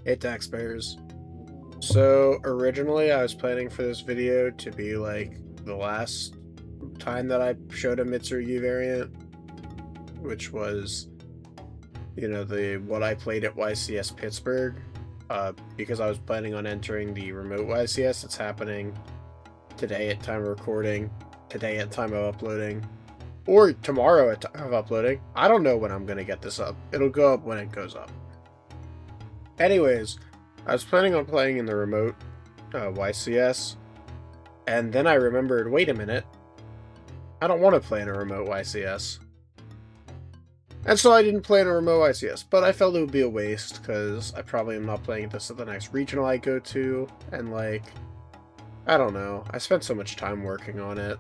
Hey taxpayers. So originally I was planning for this video to be like the last time that I showed a Mitsurugi variant, which was, the what I played at YCS Pittsburgh, because I was planning on entering the remote YCS. It's happening today at time of recording, today at time of uploading, or tomorrow at time of uploading. I don't know when I'm gonna get this up. It'll go up when it goes up. Anyways, I was planning on playing in the remote YCS, and then I remembered, wait a minute, I don't want to play in a remote YCS. And so I didn't play in a remote YCS, but I felt it would be a waste, because I probably am not playing this at the next regional I go to, and I don't know, I spent so much time working on it,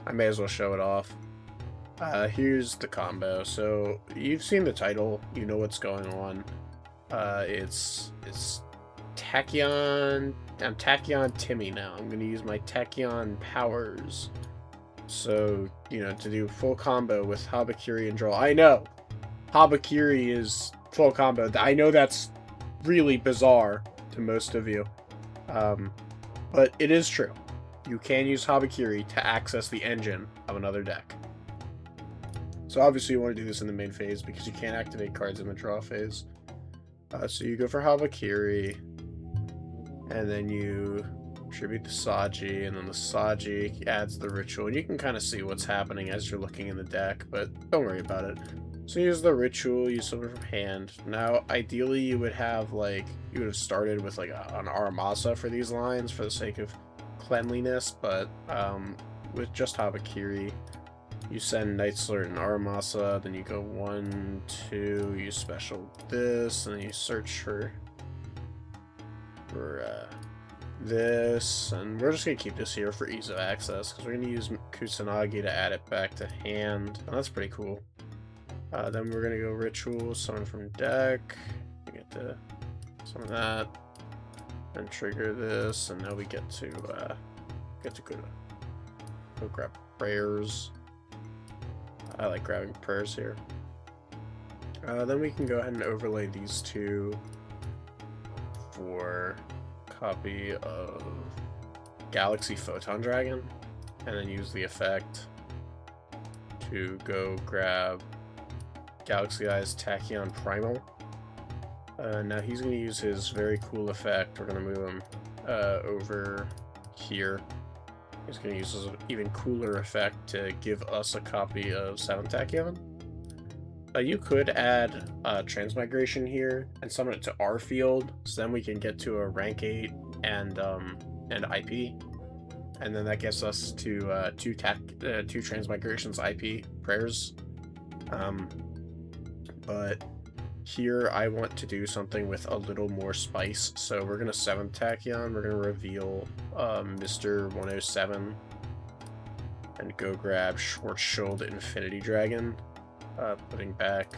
I may as well show it off. Here's the combo. So, you've seen the title, you know what's going on. It's Tachyon. I'm Tachyon Timmy now. I'm gonna use my Tachyon powers. So, to do full combo with Habakiri and Droll. I know! Habakiri is full combo. I know that's really bizarre to most of you. But it is true. You can use Habakiri to access the engine of another deck. So obviously you want to do this in the main phase because you can't activate cards in the draw phase. So you go for Habakiri, and then you tribute the Saji, and then the Saji adds the ritual. And you can kind of see what's happening as you're looking in the deck, but don't worry about it. So use the ritual, use something from hand. Now, ideally you would have, you would have started with, an Aramasa for these lines for the sake of cleanliness, but with just Habakiri, you send Night Slur and Aramasa, then you go 1, 2, you special this, and then you search for this, and we're just going to keep this here for ease of access, because we're going to use Kusanagi to add it back to hand, and that's pretty cool. Then we're going to go Ritual, summon from deck, we get to summon that, and trigger this, and now we get to go grab prayers. I like grabbing prayers here. Then we can go ahead and overlay these two for copy of Galaxy Photon Dragon, and then use the effect to go grab Galaxy Eyes Tachyon Primal. Now he's going to use his very cool effect. We're going to move him over here. He's going to use his even cooler effect to give us a copy of 7 Tachyon. You could add Transmigration here and summon it to our field, so then we can get to a rank 8 and IP, and then that gets us to two Transmigrations IP prayers. But here I want to do something with a little more spice, so we're going to 7 Tachyon, we're going to reveal Mr. 107, and go grab Schwarzschild Infinity Dragon, putting back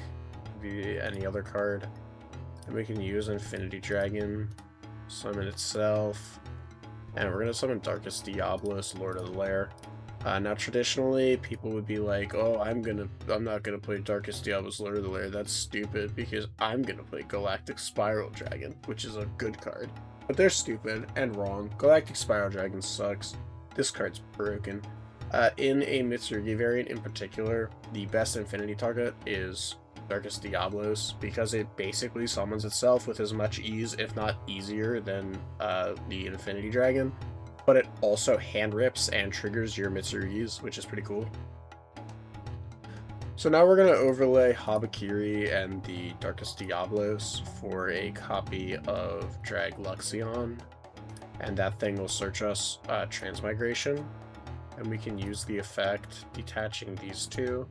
any other card, and we can use Infinity Dragon, summon itself, and we're going to summon Darkest Diablos, Lord of the Lair. Now traditionally, people would be like, oh, I'm not gonna play Darkest Diablos Lord of the Lair, that's stupid, because I'm gonna play Galactic Spiral Dragon, which is a good card. But they're stupid and wrong. Galactic Spiral Dragon sucks. This card's broken. In a Mitsurugi variant in particular, the best Infinity target is Darkest Diablos, because it basically summons itself with as much ease, if not easier, than the Infinity Dragon. But it also hand rips and triggers your Mitsurugis, which is pretty cool. So now we're going to overlay Habakiri and the Darkest Diablos for a copy of Drag Luxion, and that thing will search us Transmigration, and we can use the effect detaching these two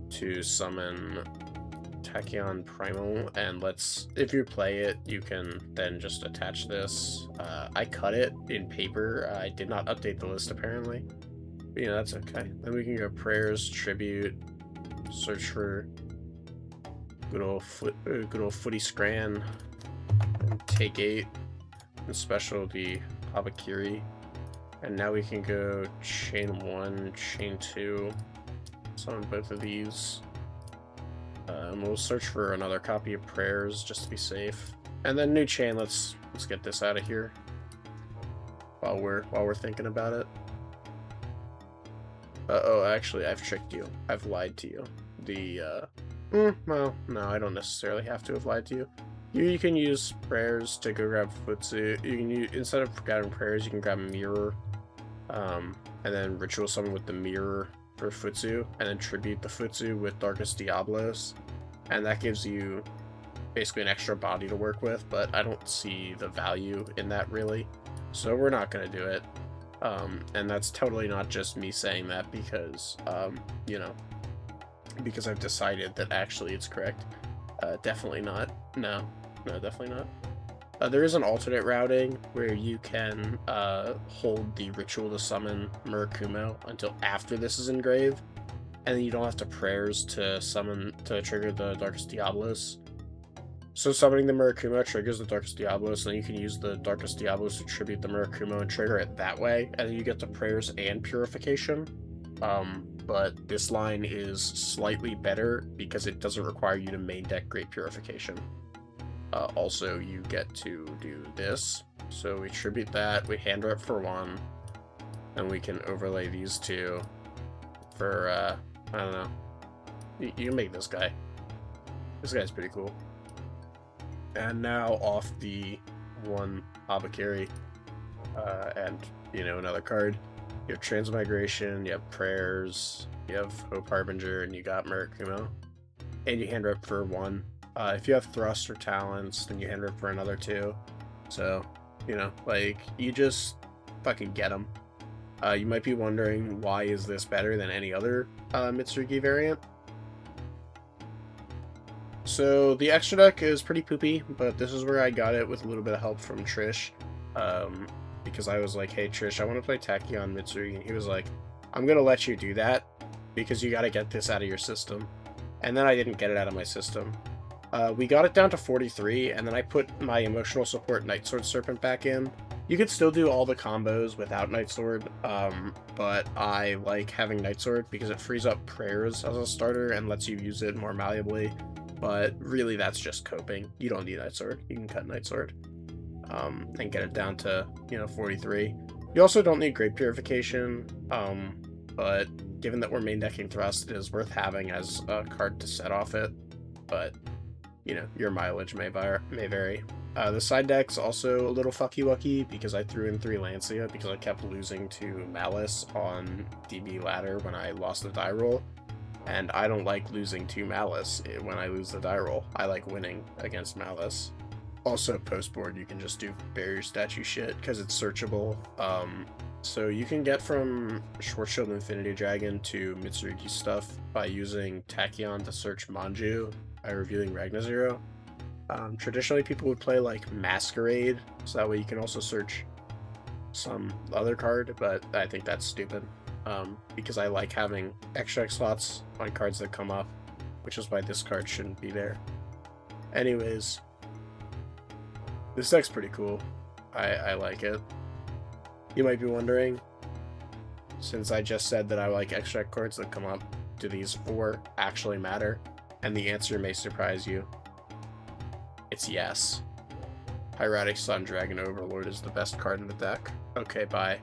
to summon Tachyon Primal, and if you play it, you can then just attach this. I cut it in paper. I did not update the list apparently, but that's okay. Then we can go prayers, tribute, search for good old footy scran, and take 8, and special the Habakiri, and now we can go chain 1, chain 2, summon both of these. We'll search for another copy of prayers just to be safe. And then new chain, let's get this out of here while we're thinking about it. Oh, actually, I've tricked you. I've lied to you. Well, no, I don't necessarily have to have lied to you. You can use prayers to go grab Futsu. You can use, instead of grabbing prayers, you can grab a mirror, and then ritual summon with the mirror for Futsu, and then tribute the Futsu with Darkest Diablos, and that gives you basically an extra body to work with, but I don't see the value in that really, so we're not going to do it. And that's totally not just me saying that because, you know, because I've decided that actually it's correct. Definitely not. No, definitely not. There is an alternate routing where you can hold the ritual to summon Murakumo until after this is engraved, and then you don't have to prayers to trigger the Darkest Diablos. So summoning the Murakumo triggers the Darkest Diablos, and then you can use the Darkest Diablos to tribute the Murakumo and trigger it that way, and then you get the prayers and purification. But this line is slightly better because it doesn't require you to main deck Great Purification. Also, you get to do this. So we tribute that, we hand rep for 1, and we can overlay these 2 for, I don't know. You can make this guy. This guy's pretty cool. And now off the 1 Abakiri, and, you know, another card. You have Transmigration, you have Prayers, you have Hope Harbinger, and you got Murakumo. And you hand rep for 1. If you have Thrust or Talents, then you hand rep for another 2. So, you know, like, you just fucking get them. You might be wondering, why is this better than any other Mitsurugi variant? So, the extra deck is pretty poopy, but this is where I got it with a little bit of help from Trish. Because I was like, hey Trish, I want to play Tachyon Mitsurugi, and he was like, I'm gonna let you do that, because you gotta get this out of your system. And then I didn't get it out of my system. We got it down to 43, and then I put my emotional support Nightsword Serpent back in. You could still do all the combos without Nightsword, but I like having Nightsword because it frees up prayers as a starter and lets you use it more malleably. But really, that's just coping. You don't need Nightsword. You can cut Nightsword. And get it down to, you know, 43. You also don't need Great Purification, but given that we're main decking Thrust, it is worth having as a card to set off it, but, you know, your mileage may vary. The side deck's also a little fucky-wucky because I threw in 3 Lancia because I kept losing to Malice on DB ladder when I lost the die roll, and I don't like losing to Malice when I lose the die roll. I like winning against Malice. Also, post-board, you can just do barrier statue shit, because it's searchable. So you can get from Schwarzschild Infinity Dragon to Mitsurugi stuff by using Tachyon to search Manju by reviewing Ragnazero. Traditionally, people would play, like, Masquerade, so that way you can also search some other card, but I think that's stupid. Because I like having extra slots on cards that come up, which is why this card shouldn't be there. Anyways, this deck's pretty cool. I like it. You might be wondering, since I just said that I like extract cards that come up, do these 4 actually matter? And the answer may surprise you. It's yes. Hieratic Sun Dragon Overlord is the best card in the deck. Okay, bye.